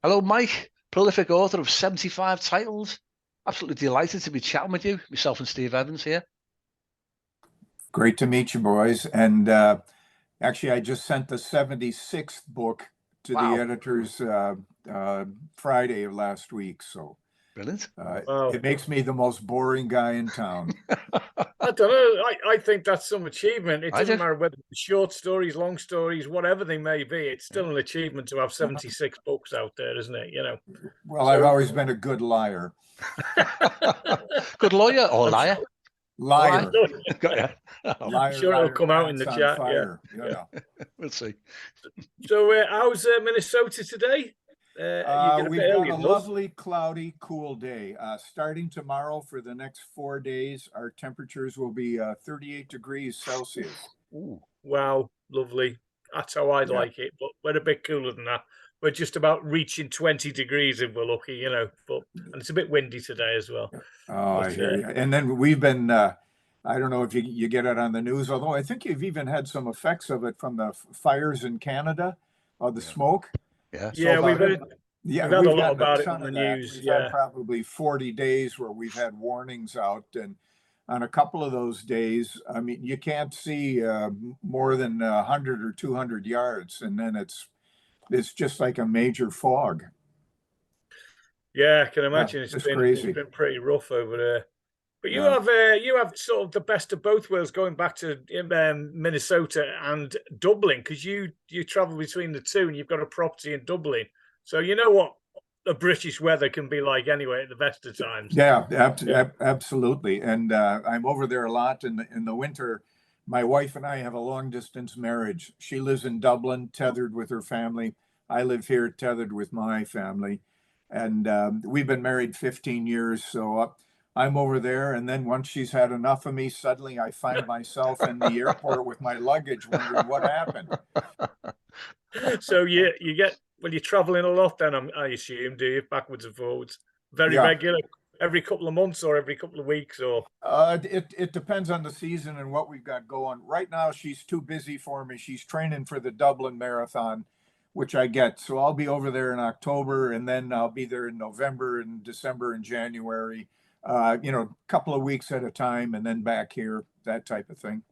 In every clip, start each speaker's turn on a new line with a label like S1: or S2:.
S1: Hello, Mike, prolific author of 75 titles. Absolutely delighted to be chatting with you, myself and Steve Evans here.
S2: Great to meet you, boys. And actually, I just sent the 76th book to the
S1: Wow,
S2: editors Friday of last week. So
S1: brilliant.
S3: Wow.
S2: it makes me the most boring guy in town.
S3: I don't know. I think that's some achievement. It
S1: I
S3: doesn't
S1: do.
S3: matter whether it's short stories, long stories, whatever they may be. It's still an achievement to have 76 books out there, isn't it?
S2: Well, I've always been a good liar.
S1: Good lawyer or
S3: I'm
S1: liar?
S2: Liar.
S1: Got ya.
S2: Liar,
S3: sure it'll
S2: liar,
S3: come out in the
S2: pants on
S3: chat.
S2: fire.
S1: We'll see.
S3: So, how's Minnesota today? You get a
S2: We've
S3: bit
S2: got
S3: earlier
S2: a
S3: than us.
S2: lovely, cloudy, cool day. Starting tomorrow for the next 4 days, our temperatures will be 38 degrees Celsius.
S1: Ooh.
S3: Wow, lovely. That's how I'd like it, but we're a bit cooler than that. We're just about reaching 20 degrees if we're lucky, and it's a bit windy today as well.
S2: Oh, I hear you. And then we've been, I don't know if you get it on the news, although I think you've even had some effects of it from the fires in Canada, the smoke.
S1: Yeah.
S3: Yeah,
S2: So
S3: we've had a lot about it on the news.
S2: We've
S3: Yeah.
S2: had probably 40 days where we've had warnings out, and on a couple of those days, I mean, you can't see more than 100 or 200 yards, and then it's just like a major fog.
S3: Yeah, I can imagine
S2: It's
S3: it's
S2: crazy.
S3: been pretty rough over there. But
S2: Yeah.
S3: you have sort of the best of both worlds going back to Minnesota and Dublin, because you travel between the two and you've got a property in Dublin. So you know what the British weather can be like anyway at the best of times.
S2: Yeah, absolutely. And I'm over there a lot in the winter. My wife and I have a long distance marriage. She lives in Dublin, tethered with her family. I live here, tethered with my family. And we've been married 15 years. So I'm over there. And then once she's had enough of me, suddenly I find myself in the airport with my luggage, wondering what happened.
S3: So you're traveling a lot then, I assume, do you, backwards and forwards? Very
S2: Yeah.
S3: regular, every couple of months or every couple of weeks, or?
S2: It depends on the season and what we've got going. Right now, she's too busy for me. She's training for the Dublin Marathon, which I get. So I'll be over there in October, and then I'll be there in November and December and January, a couple of weeks at a time, and then back here, that type of thing.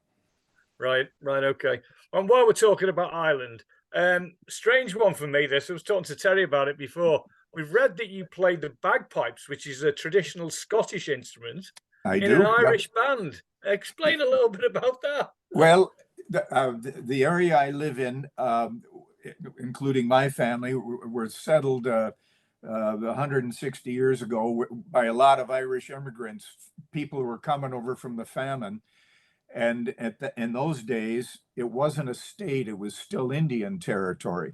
S3: Right, okay. And while we're talking about Ireland, strange one for me, this. I was talking to Terry about it before. We've read that you play the bagpipes, which is a traditional Scottish instrument, in an Irish band. Explain a little bit about that.
S2: Well, the area I live in, including my family, were settled 160 years ago by a lot of Irish immigrants. People who were coming over from the famine. And in those days, it wasn't a state, it was still Indian territory.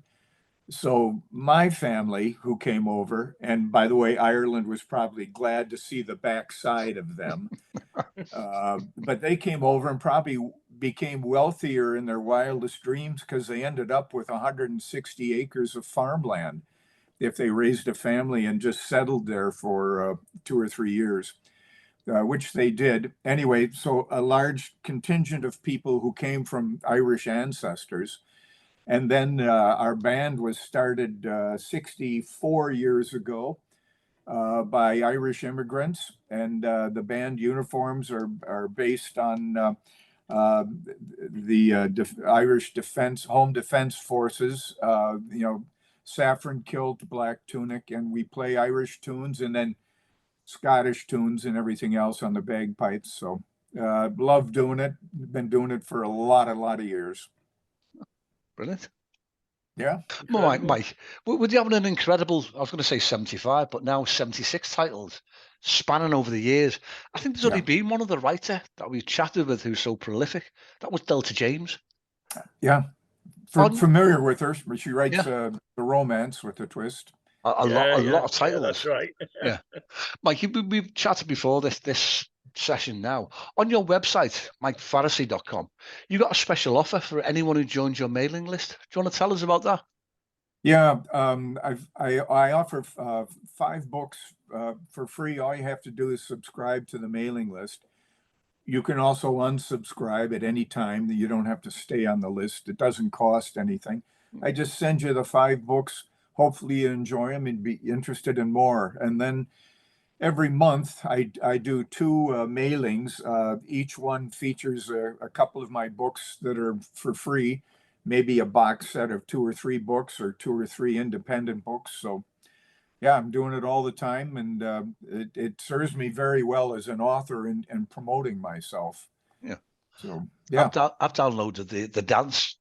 S2: So my family who came over, and by the way, Ireland was probably glad to see the backside of them, but they came over and probably became wealthier in their wildest dreams because they ended up with 160 acres of farmland if they raised a family and just settled there for 2 or 3 years. Which they did. Anyway, so a large contingent of people who came from Irish ancestors. And then our band was started 64 years ago by Irish immigrants. And the band uniforms are based on the Irish Home Defense Forces, saffron kilt, black tunic, and we play Irish tunes. And then Scottish tunes and everything else on the bagpipes. So love doing it. Been doing it for a lot of years.
S1: Brilliant.
S2: Yeah.
S1: Mike, with you having an incredible, I was going to say 75, but now 76 titles spanning over the years. I think there's only been one other writer that we've chatted with who's so prolific. That was Delta James.
S2: Yeah. Familiar with her. She writes the romance with a twist.
S1: A lot of titles.
S3: Yeah, that's right.
S1: Yeah, Mike, we've chatted before this session now. On your website, MikeFaricy.com, you got a special offer for anyone who joins your mailing list. Do you want to tell us about that?
S2: Yeah, I offer 5 books for free. All you have to do is subscribe to the mailing list. You can also unsubscribe at any time. You don't have to stay on the list. It doesn't cost anything. I just send you the 5 books. hopefully you enjoy them and be interested in more. And then every month I do 2 mailings. Each one features a couple of my books that are for free, maybe a box set of 2 or 3 books or 2 or 3 independent books. So yeah, I'm doing it all the time, and it serves me very well as an author and promoting myself.
S1: Yeah.
S2: So yeah,
S1: I've downloaded the dance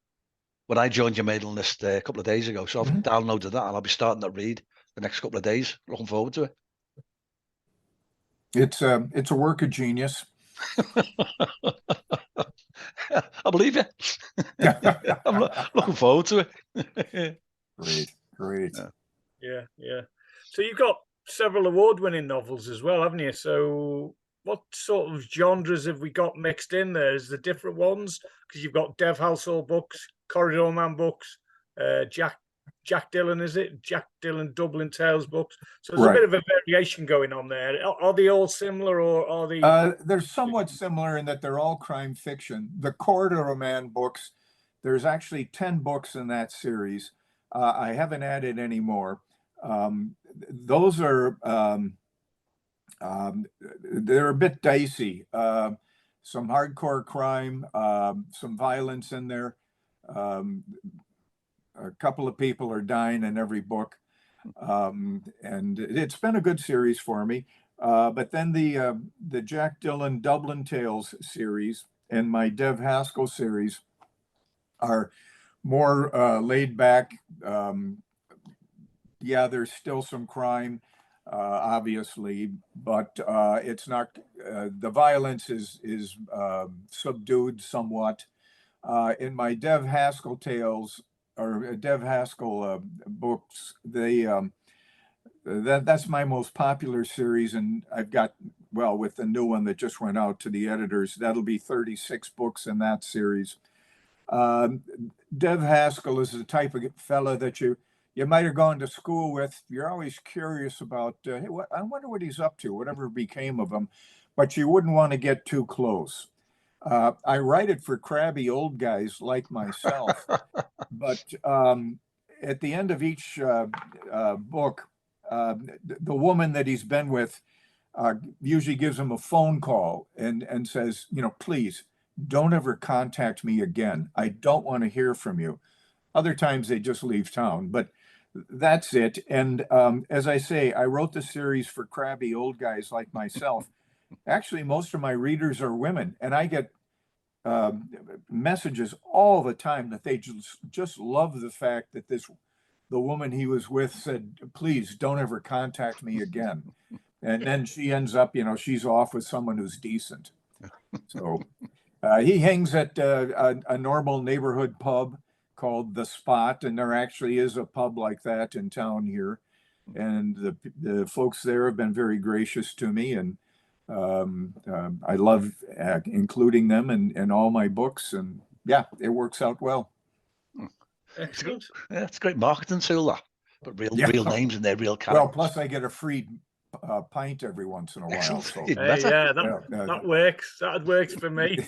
S1: when I joined your mailing list a couple of days ago. So I've downloaded that, and I'll be starting to read the next couple of days. Looking forward to it.
S2: it's a work of genius.
S1: I believe you. I'm looking forward to it.
S2: Great.
S3: Yeah. So you've got several award-winning novels as well, haven't you? So what sort of genres have we got mixed in there? Is the different ones? Because you've got Dev Haskell books, Corridor Man books, Jack Dillon, is it? Jack Dillon Dublin Tales books. So there's a bit of a variation going on there. Are they all similar, or are they?
S2: They're somewhat similar in that they're all crime fiction. The Corridor Man books, there's actually 10 books in that series. I haven't added any more. Those are they're a bit dicey. Some hardcore crime, some violence in there. A couple of people are dying in every book, and it's been a good series for me. But then the Jack Dillon Dublin Tales series and my Dev Haskell series are more laid back. Yeah, there's still some crime, obviously, but it's not. The violence is subdued somewhat. In my Dev Haskell tales or Dev Haskell books, that's my most popular series, and I've got, well, with the new one that just went out to the editors, that'll be 36 books in that series. Dev Haskell is the type of fella that you might have gone to school with. You're always curious about, hey, I wonder what he's up to, whatever became of him, but you wouldn't want to get too close. I write it for crabby old guys like myself, but at the end of each book, the woman that he's been with usually gives him a phone call and says, please don't ever contact me again. I don't want to hear from you. Other times they just leave town, but that's it. And as I say, I wrote the series for crabby old guys like myself. Actually, most of my readers are women, and I get messages all the time that they just love the fact that the woman he was with said, please don't ever contact me again. And then she ends up, she's off with someone who's decent. So he hangs at a normal neighborhood pub called The Spot, and there actually is a pub like that in town here. And the folks there have been very gracious to me, and I love including them in all my books, and yeah, it works out well.
S3: Excellent.
S1: It's a great marketing tool, that. But real names and their real characters.
S2: Well, plus I get a free pint every once in a while. So.
S3: Yeah, that works. That works for me.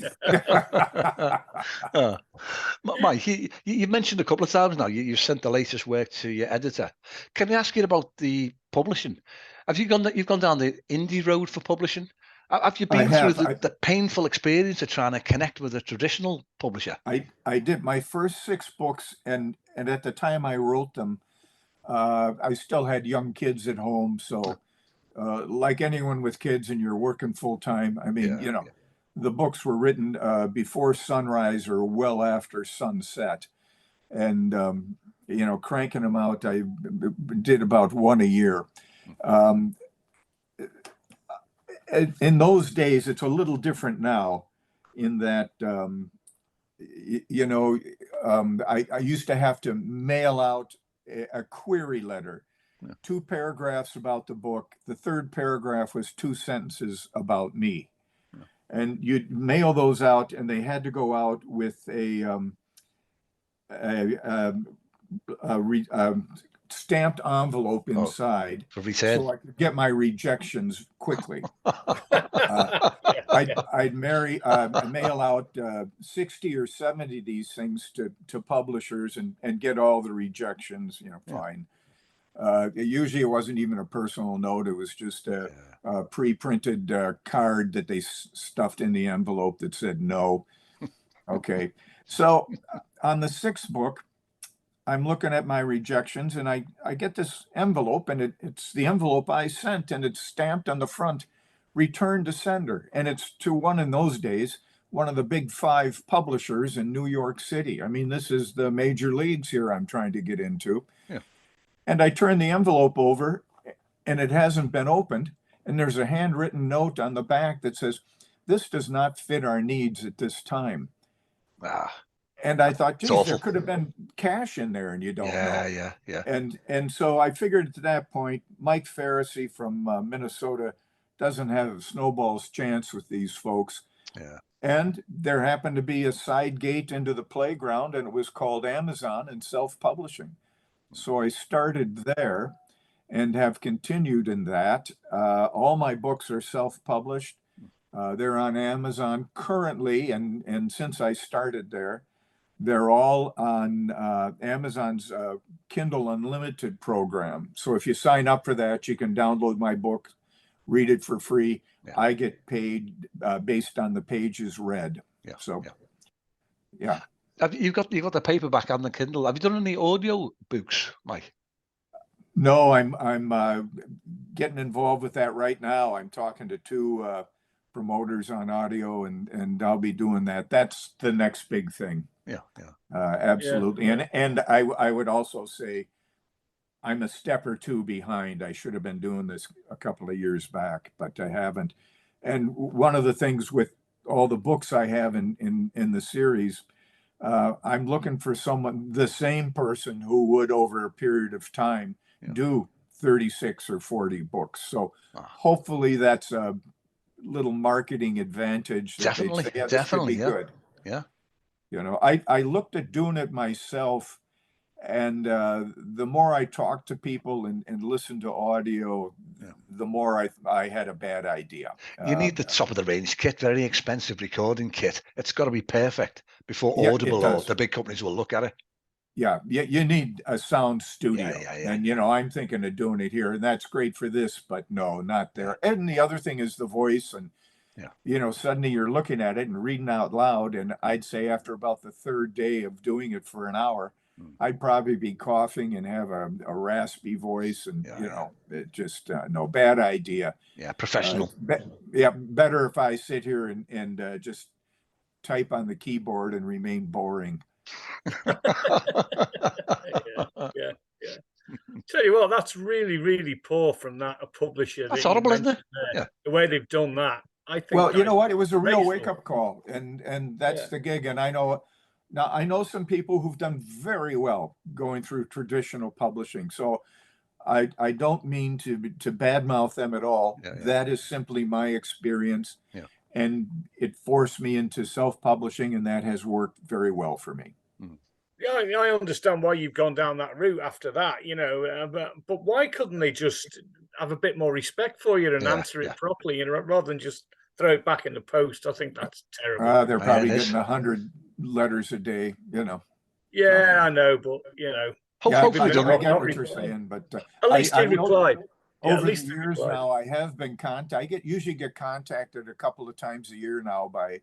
S1: Mike, you mentioned a couple of times now you sent the latest work to your editor. Can I ask you about the publishing? You've gone down the indie road for publishing? Have you been through the painful experience of trying to connect with a traditional publisher?
S2: I did. My first 6 books, and at the time I wrote them, I still had young kids at home. So like anyone with kids and you're working full time, I mean, the books were written before sunrise or well after sunset. And, cranking them out, I did about 1 a year. In those days, it's a little different now in that, I used to have to mail out a query letter, 2 paragraphs about the book. The 3rd paragraph was 2 sentences about me. And you'd mail those out, and they had to go out with a stamped envelope inside, so I could get my rejections quickly. I'd mail out 60 or 70 of these things to publishers and get all the rejections, fine. Usually it wasn't even a personal note. It was just a pre-printed card that they stuffed in the envelope that said no. Okay. So on the 6th book, I'm looking at my rejections, and I get this envelope, and it's the envelope I sent, and it's stamped on the front, return to sender. And it's to one, in those days, one of the big 5 publishers in New York City. I mean, this is the major leagues here I'm trying to get into.
S1: Yeah.
S2: And I turn the envelope over, and it hasn't been opened. And there's a handwritten note on the back that says, "This does not fit our needs at this time." And I thought, geez, there could have been cash in there, and you don't know.
S1: Yeah.
S2: And so I figured at that point, Mike Faricy from Minnesota doesn't have a snowball's chance with these folks.
S1: Yeah.
S2: And there happened to be a side gate into the playground, and it was called Amazon and self-publishing. So I started there and have continued in that. All my books are self-published. They're on Amazon currently, and since I started there, they're all on Amazon's Kindle Unlimited program. So if you sign up for that, you can download my book, read it for free.
S1: Yeah.
S2: I get paid based on the pages read.
S1: Yeah.
S2: So,
S1: yeah. You've got the paperback and the Kindle. Have you done any audio books, Mike?
S2: No, I'm getting involved with that right now. I'm talking to 2 promoters on audio, and I'll be doing that. That's the next big thing.
S1: Yeah.
S2: Absolutely.
S3: Yeah.
S2: And I would also say I'm a step or 2 behind. I should have been doing this a couple of years back, but I haven't. And one of the things with all the books I have in the series, I'm looking for someone, the same person who would over a period of time do 36 or 40 books. So hopefully that's a little marketing advantage.
S1: Definitely.
S2: This could be good.
S1: Yeah.
S2: You know, I looked at doing it myself, and the more I talked to people and listened to audio, the more I had a bad idea.
S1: You need the top of the range kit, very expensive recording kit. It's got to be perfect before Audible or the big companies will look at it.
S2: Yeah, you need a sound studio. And, you know, I'm thinking of doing it here, and that's great for this, but no, not there. And the other thing is the voice, and, you know, suddenly you're looking at it and reading out loud, and I'd say after about the 3rd day of doing it for an hour, I'd probably be coughing and have a raspy voice, and, you know, it just, no, bad idea.
S1: Yeah, professional.
S2: Better if I sit here and just type on the keyboard and remain boring.
S3: Yeah. Tell you what, that's really poor from a publisher.
S1: That's horrible, isn't it?
S3: Yeah. The way they've done that, I think.
S2: Well, you know what? It was a real wake-up call, and that's the gig. And I know some people who've done very well going through traditional publishing. So I don't mean to badmouth them at all. That is simply my experience. And it forced me into self-publishing, and that has worked very well for me.
S3: Yeah, I understand why you've gone down that route after that, you know, but why couldn't they just have a bit more respect for you and answer it properly, you know, rather than just throw it back in the post? I think that's terrible.
S2: They're probably getting 100 letters a day, you know.
S3: Yeah, I know, but, you know.
S2: Hopefully, I get what you're saying, but
S3: at least he replied.
S2: Over the years now, I have been contacted. I usually get contacted a couple of times a year now by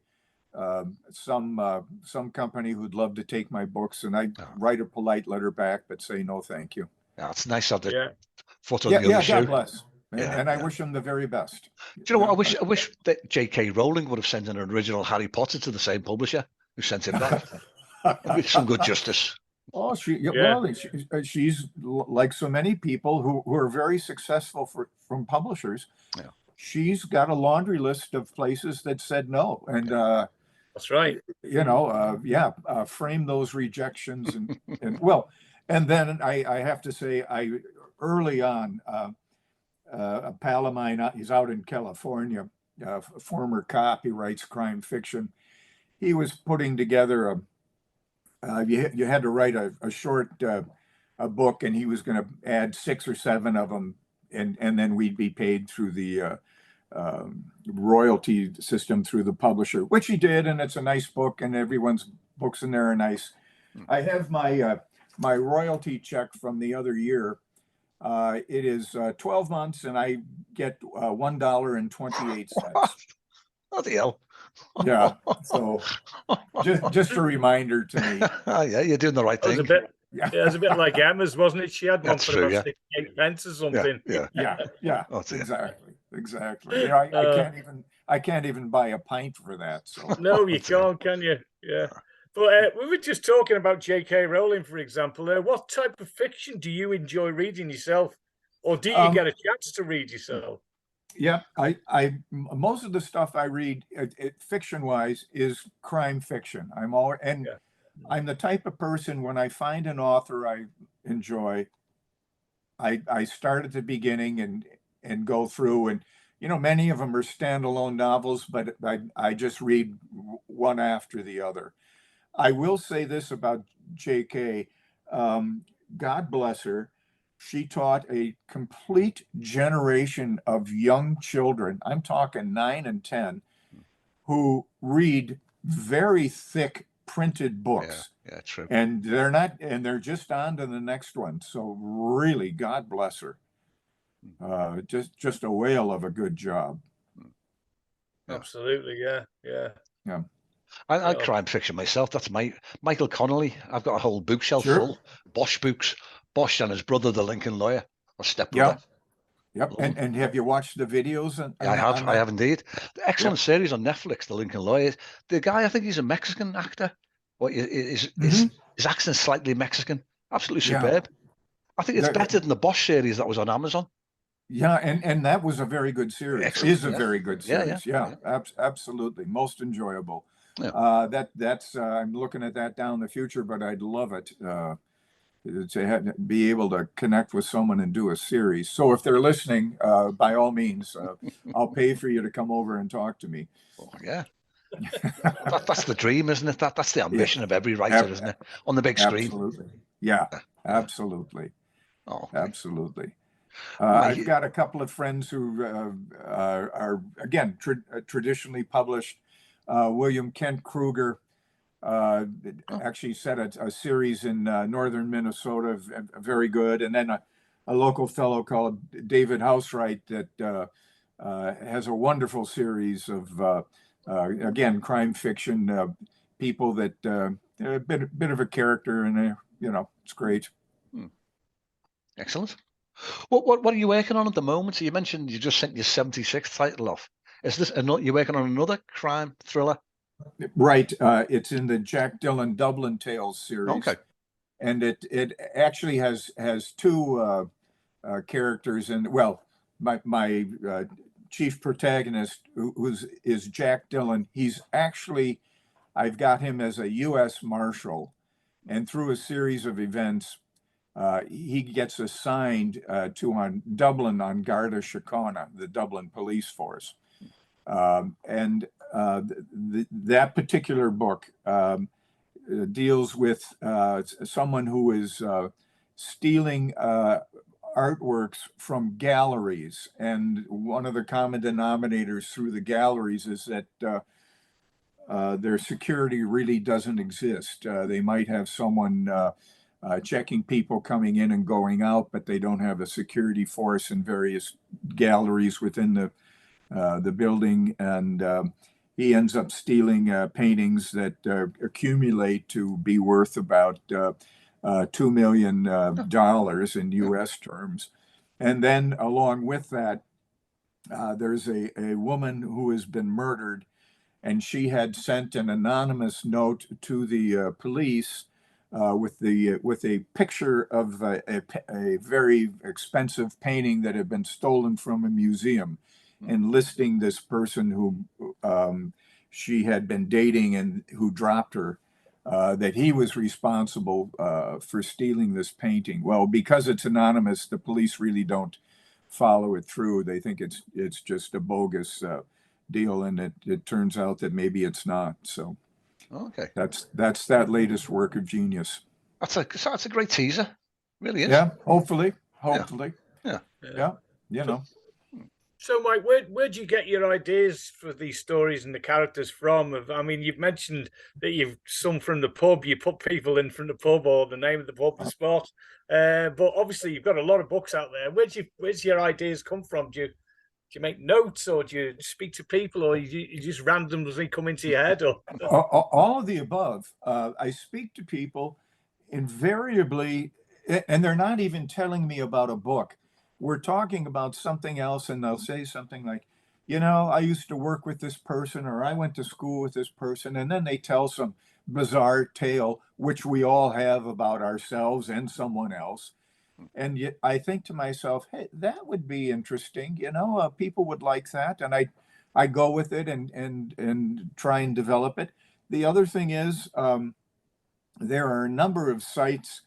S2: some company who'd love to take my books, and I write a polite letter back, but say no, thank you.
S1: Yeah, it's nice of the foot on the other shoe.
S2: God bless. And I wish them the very best.
S1: Do you know what? I wish that J.K. Rowling would have sent an original Harry Potter to the same publisher who sent him back. With some good justice.
S2: Oh, she's like so many people who are very successful from publishers. She's got a laundry list of places that said no, and
S3: that's right.
S2: You know, frame those rejections, and then I have to say, early on, a pal of mine, he's out in California, a former cop, he writes crime fiction. He was putting together you had to write a short a book, and he was going to add 6 or 7 of them, and then we'd be paid through the royalty system through the publisher, which he did, and it's a nice book, and everyone's books in there are nice. I have my my royalty check from the other year. It is 12 months, and I get $1.28.
S1: Bloody hell.
S2: Yeah, so just a reminder to me.
S1: Yeah, you're doing the right
S3: It was a
S1: thing.
S3: bit,
S2: Yeah,
S3: it was a bit like Emma's, wasn't it? She had one
S1: That's
S3: for
S1: true,
S3: about
S1: yeah.
S3: 68 pence or something.
S1: Yeah.
S2: yeah,
S1: Oh, dear.
S2: exactly. You know, I can't even buy a pint for that. So
S3: No, you
S1: Oh, dear.
S3: can't, can you? Yeah. But we were just talking about J.K. Rowling, for example. What type of fiction do you enjoy reading yourself, or do you get a chance to read yourself?
S2: yeah, I most of the stuff I read, fiction-wise, is crime fiction.
S3: Yeah.
S2: I'm the type of person, when I find an author I enjoy, I start at the beginning and go through, and you know, many of them are standalone novels, but I just read one after the other. I will say this about J.K. God bless her. She taught a complete generation of young children, I'm talking 9 and 10, who read very thick printed books.
S1: Yeah, true.
S2: And they're just on to the next one. So really, God bless her. Just a whale of a good job.
S1: Yeah.
S3: Absolutely, yeah.
S2: Yeah.
S1: I crime fiction myself. That's Michael Connolly. I've got a whole bookshelf
S2: Sure.
S1: full. Bosch books. Bosch and his brother, the Lincoln lawyer, or stepbrother.
S2: Yep. And have you watched the videos?
S1: I have indeed. The excellent series on Netflix, The Lincoln Lawyer. The guy, I think he's a Mexican actor. What his accent's slightly Mexican. Absolutely superb. I think it's better than the Bosch series that was on Amazon.
S2: Yeah, and that was a very good series.
S1: Excellent,
S2: Is a very good series. Yeah. Absolutely, most enjoyable.
S1: Yeah.
S2: That's I'm looking at that down the future, but I'd love it to be able to connect with someone and do a series. So if they're listening, by all means, I'll pay for you to come over and talk to me.
S1: Oh, yeah. That's the dream, isn't it? That's the ambition of every writer, isn't it? On the big screen.
S2: Absolutely. Yeah, absolutely.
S1: Oh, okay.
S2: Absolutely. I've got a couple of friends who are again traditionally published. William Kent Kruger actually set a series in northern Minnesota, very good, and then a local fellow called David Housewright that has a wonderful series of again crime fiction, people that a bit of a character, and it's great.
S1: Excellent. What are you working on at the moment? So you mentioned you just sent your 76th title off. Is this you're working on another crime thriller?
S2: Right. It's in the Jack Dillon Dublin Tales series.
S1: Okay.
S2: And it actually has two characters, and well, my chief protagonist, is Jack Dillon. He's actually, I've got him as a U.S. Marshal, and through a series of events, he gets assigned to Dublin on Garda Síochána, the Dublin police force. And that particular book deals with someone who is stealing artworks from galleries. And one of the common denominators through the galleries is that their security really doesn't exist. They might have someone checking people coming in and going out, but they don't have a security force in various galleries within the building. And he ends up stealing paintings that accumulate to be worth about $2 million in U.S. terms. And then along with that, there's a woman who has been murdered, and she had sent an anonymous note to the police with a picture of a very expensive painting that had been stolen from a museum, and listing this person who she had been dating and who dropped her, that he was responsible for stealing this painting. Well, because it's anonymous, the police really don't follow it through. They think it's just a bogus deal, and it turns out that maybe it's not. So
S1: okay,
S2: that's that latest work of genius.
S1: That's a great teaser, really is.
S2: Yeah, hopefully.
S1: Yeah.
S2: You know.
S3: So, Mike, where do you get your ideas for these stories and the characters from? I mean, you've mentioned that you've some from the pub. You put people in from the pub or the name of the pub, the spot. But obviously, you've got a lot of books out there. Where's your ideas come from? Do you make notes, or do you speak to people, or you just randomly come into your head? Or
S2: All of the above. I speak to people invariably, and they're not even telling me about a book. We're talking about something else, and they'll say something like, I used to work with this person, or I went to school with this person, and then they tell some bizarre tale, which we all have about ourselves and someone else. And yet I think to myself, hey, that would be interesting. People would like that, and I go with it and try and develop it. The other thing is, there are a number of sites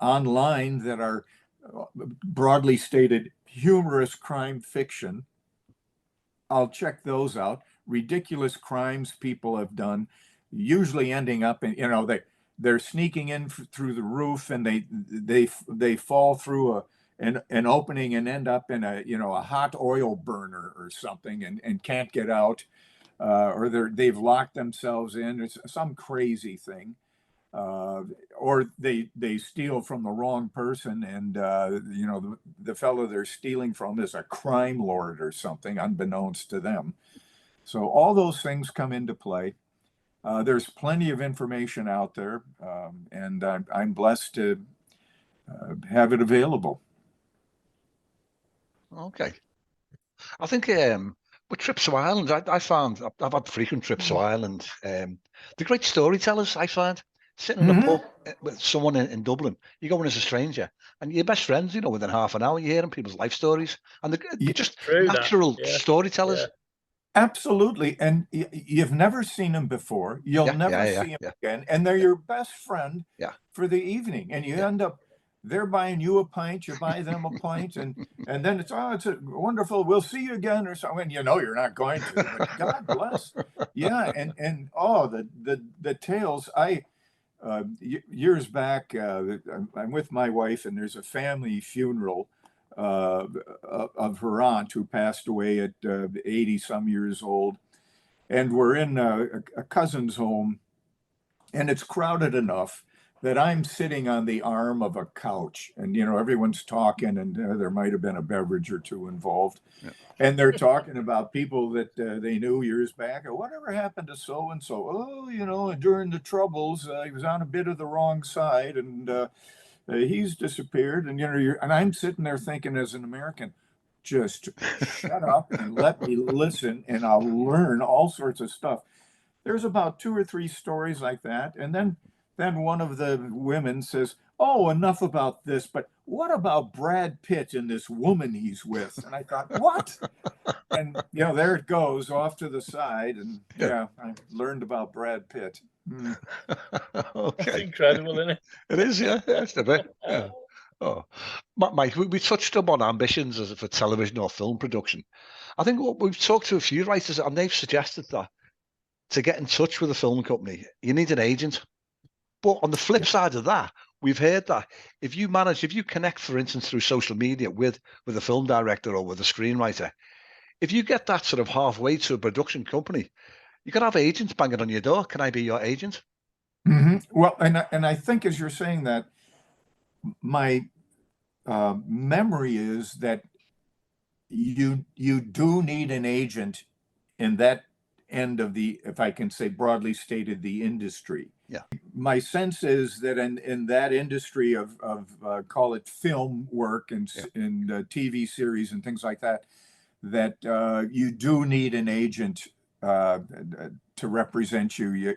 S2: online that are broadly stated humorous crime fiction. I'll check those out. Ridiculous crimes people have done, usually ending up in, they're sneaking in through the roof, and they fall through an opening and end up in a hot oil burner or something, and can't get out, or they've locked themselves in. It's some crazy thing. Or they steal from the wrong person, and the fellow they're stealing from is a crime lord or something, unbeknownst to them. So all those things come into play. There's plenty of information out there, and I'm blessed to have it available.
S1: Okay. I think with trips to Ireland, I found I've had frequent trips to Ireland. The great storytellers, I find, sitting in a pub with someone in Dublin, you go in as a stranger, and you're best friends, within half an hour. You're hearing people's life stories, and they're just natural storytellers.
S3: Yeah.
S2: Absolutely. And you've never seen them before. You'll never see them again. And they're your best friend for the evening. And you end up, they're buying you a pint, you buy them a pint, and then it's wonderful. We'll see you again, or something. You're not going to, but God bless. Yeah. And the tales, years back, I'm with my wife, and there's a family funeral of her aunt who passed away at 80 some years old. And we're in a cousin's home, and it's crowded enough that I'm sitting on the arm of a couch, and everyone's talking, and there might have been a beverage or two involved. And they're talking about people that they knew years back. Or whatever happened to so and so? Oh, during the Troubles, he was on a bit of the wrong side, and he's disappeared. And and I'm sitting there thinking, as an American, just shut up and let me listen, and I'll learn all sorts of stuff. There's about 2 or 3 stories like that, and then one of the women says, "Oh, enough about this, but what about Brad Pitt and this woman he's with?" And I thought, what? And there it goes off to the side, and I learned about Brad Pitt.
S1: Okay.
S3: That's incredible, isn't it?
S1: It is, yeah. It's a bit. Yeah. Oh, Mike, we touched up on ambitions for television or film production. I think we've talked to a few writers, and they've suggested that to get in touch with a film company, you need an agent. But on the flip side of that, we've heard that if you connect, for instance, through social media with a film director or with a screenwriter, if you get that sort of halfway to a production company, you can have agents banging on your door. Can I be your agent?
S2: Well, and I think as you're saying that, my memory is that you do need an agent in that end of the, if I can say broadly stated, the industry.
S1: Yeah.
S2: My sense is that in that industry of call it film work and TV series and things like that, that you do need an agent to represent you.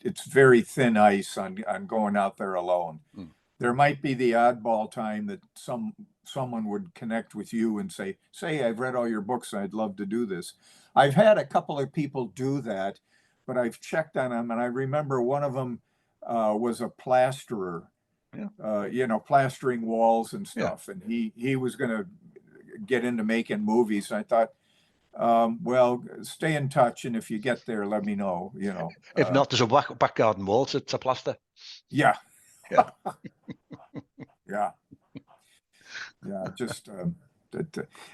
S2: It's very thin ice on going out there alone. There might be the oddball time that someone would connect with you and say, I've read all your books, I'd love to do this. I've had a couple of people do that, but I've checked on them, and I remember one of them was a plasterer, plastering walls and stuff, and he was going to get into making movies. And I thought, well, stay in touch, and if you get there, let me know.
S1: If not, there's a back garden wall to plaster.
S2: Yeah. Yeah. Just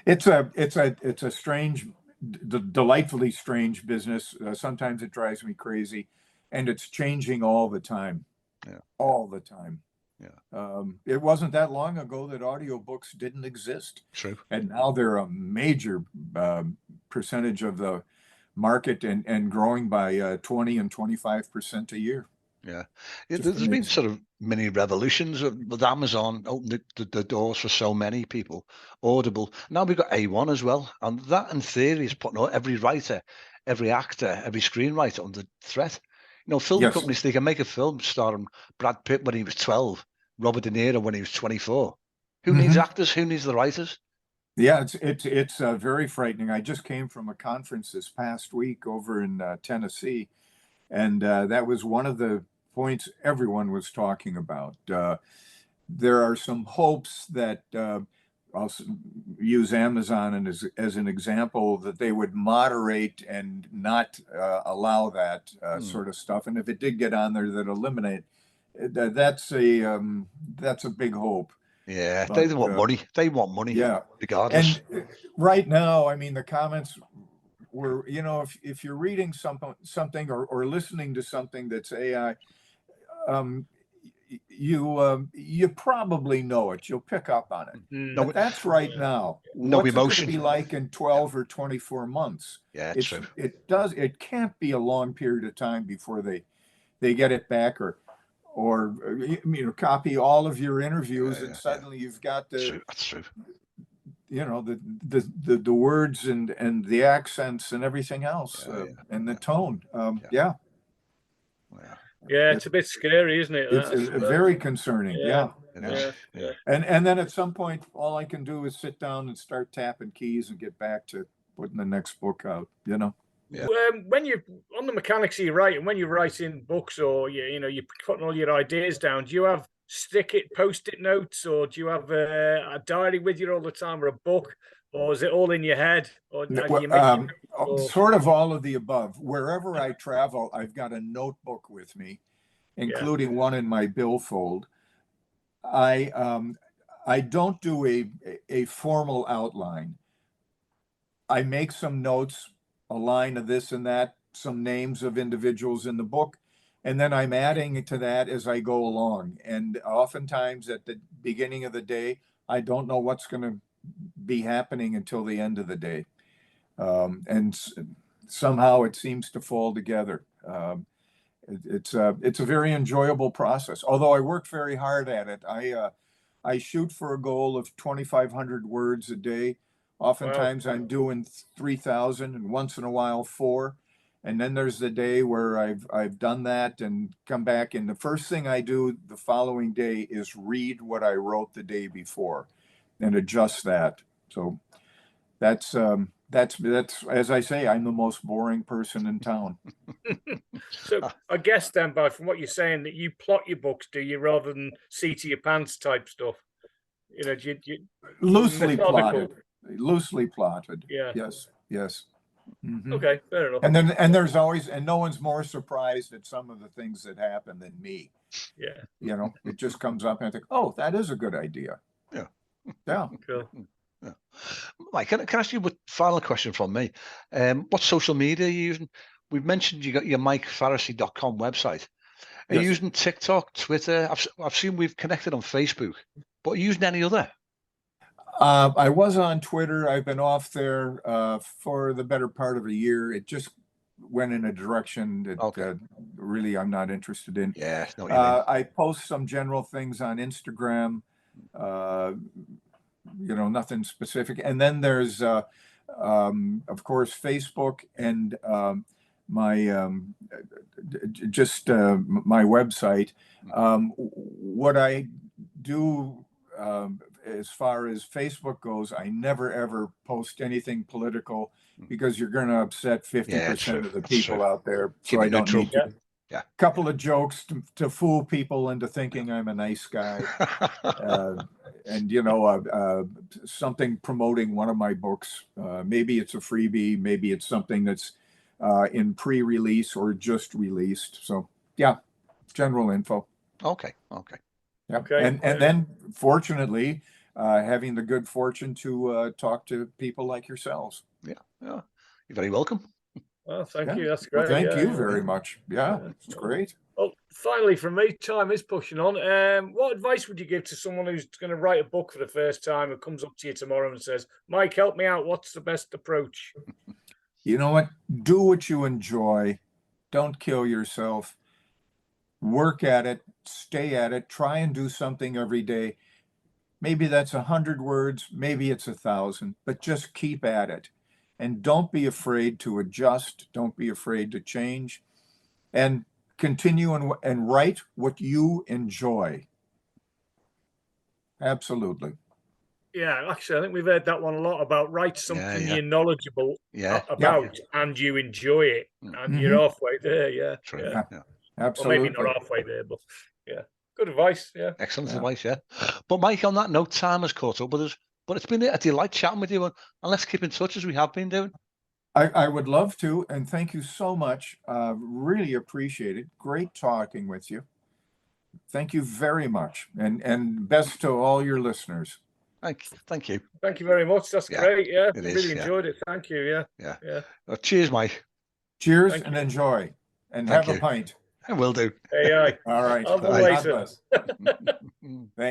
S2: It's a strange, delightfully strange business. Sometimes it drives me crazy, and it's changing all the time.
S1: Yeah.
S2: All the time.
S1: Yeah.
S2: It wasn't that long ago that audiobooks didn't exist.
S1: True.
S2: And now they're a major percentage of the market and growing by 20 and 25% a year.
S1: Yeah,
S2: Just
S1: there's been
S2: amazing.
S1: sort of mini revolutions with Amazon opening the doors for so many people. Audible. Now we've got A1 as well. And that, in theory, is putting every writer, every actor, every screenwriter under threat. You know, film
S2: Yes.
S1: companies, they can make a film starring Brad Pitt when he was 12, Robert De Niro when he was 24. Who needs actors? Who needs the writers?
S2: Yeah, it's very frightening. I just came from a conference this past week over in Tennessee, and that was one of the points everyone was talking about. There are some hopes that I'll use Amazon as an example, that they would moderate and not allow that sort of stuff. And if it did get on there, that eliminate. That's a big hope.
S1: Yeah,
S2: But,
S1: they want money. They want money.
S2: Yeah,
S1: regardless.
S2: and right now, I mean, the comments were, if you're reading something or listening to something that's AI, you probably know it. You'll pick up on it.
S1: No,
S2: But that's right now.
S1: No
S2: What's
S1: emotion.
S2: it going to be like in 12 or 24 months?
S1: Yeah, true.
S2: It can't be a long period of time before they get it back or copy all of your interviews and suddenly you've got
S1: that's true.
S2: The words and the accents and everything else and the tone. Yeah.
S3: Yeah, it's a bit scary, isn't it?
S2: It's very concerning. Yeah. And then at some point, all I can do is sit down and start tapping keys and get back to putting the next book out.
S1: Yeah.
S3: When you're on the mechanics of your writing, when you're writing books or you're putting all your ideas down, do you have post-it notes, or do you have a diary with you all the time, or a book, or is it all in your head? Or
S2: sort of all of the above. Wherever I travel, I've got a notebook with me, including one in my billfold. I don't do a formal outline. I make some notes, a line of this and that, some names of individuals in the book, and then I'm adding to that as I go along. And oftentimes at the beginning of the day, I don't know what's going to be happening until the end of the day. And somehow it seems to fall together. It's a very enjoyable process, although I work very hard at it. I shoot for a goal of 2,500 words a day. Oftentimes I'm doing 3,000 and once in a while 4. And then there's the day where I've done that and come back. And the first thing I do the following day is read what I wrote the day before and adjust that. So that's as I say, I'm the most boring person in town.
S3: So I guess then, from what you're saying, that you plot your books, do you, rather than seat of your pants type stuff?
S2: Loosely plotted.
S3: Yeah.
S2: Yes. Mm-hmm.
S3: Okay, fair enough.
S2: And there's always, and no one's more surprised at some of the things that happen than me.
S3: Yeah.
S2: It just comes up and I think, oh, that is a good idea. Yeah.
S3: Cool.
S1: Yeah. Mike, can I ask you a final question from me? What social media are you using? We've mentioned you got your MikeFaricy.com website. Are you using TikTok, Twitter? I've seen we've connected on Facebook, but are you using any other?
S2: I was on Twitter. I've been off there for the better part of a year. It just went in a direction that really I'm not interested in.
S1: Yeah.
S2: I post some general things on Instagram, nothing specific. And then there's, of course, Facebook and my my website. What I do as far as Facebook goes, I never ever post anything political because you're going to upset 50% of the people out there. So I don't need to. A couple of jokes to fool people into thinking I'm a nice guy. And something promoting one of my books. Maybe it's a freebie, maybe it's something that's in pre-release or just released. So general info.
S1: Okay.
S2: And then fortunately, having the good fortune to talk to people like yourselves.
S1: Yeah, you're very welcome.
S3: Well, thank
S2: Yeah.
S3: you. That's
S2: Well,
S3: great.
S2: thank
S3: Yeah,
S2: you
S3: yeah.
S2: very much. Yeah,
S3: Yeah.
S2: it's great.
S3: Well, finally, from me, time is pushing on. What advice would you give to someone who's going to write a book for the first time and comes up to you tomorrow and says, Mike, help me out. What's the best approach?
S2: You know what? Do what you enjoy. Don't kill yourself. Work at it. Stay at it. Try and do something every day. Maybe that's 100 words. Maybe it's 1,000, but just keep at it. And don't be afraid to adjust. Don't be afraid to change. And continue and write what you enjoy. Absolutely.
S3: Yeah, actually, I think we've heard that one a lot about write something
S1: yeah.
S3: you're knowledgeable about and you enjoy it. And you're halfway there. Yeah.
S1: True.
S3: Yeah.
S1: Yeah.
S2: Absolutely.
S3: Or maybe not halfway there, but yeah. Good advice. Yeah.
S1: Excellent advice. Yeah. But Mike, on that note, time has caught up with us. But it's been a delight chatting with you, and let's keep in touch as we have been doing.
S2: I would love to, and thank you so much. Really appreciate it. Great talking with you. Thank you very much, and best to all your listeners.
S1: Thank you.
S3: Thank you very much. That's great. Yeah, really enjoyed it. Thank you. Yeah.
S1: Yeah. Well, cheers, Mike.
S2: Cheers and enjoy, and have a pint.
S1: I will do.
S3: Hey,
S2: all right.
S3: I'll do later.
S2: Thank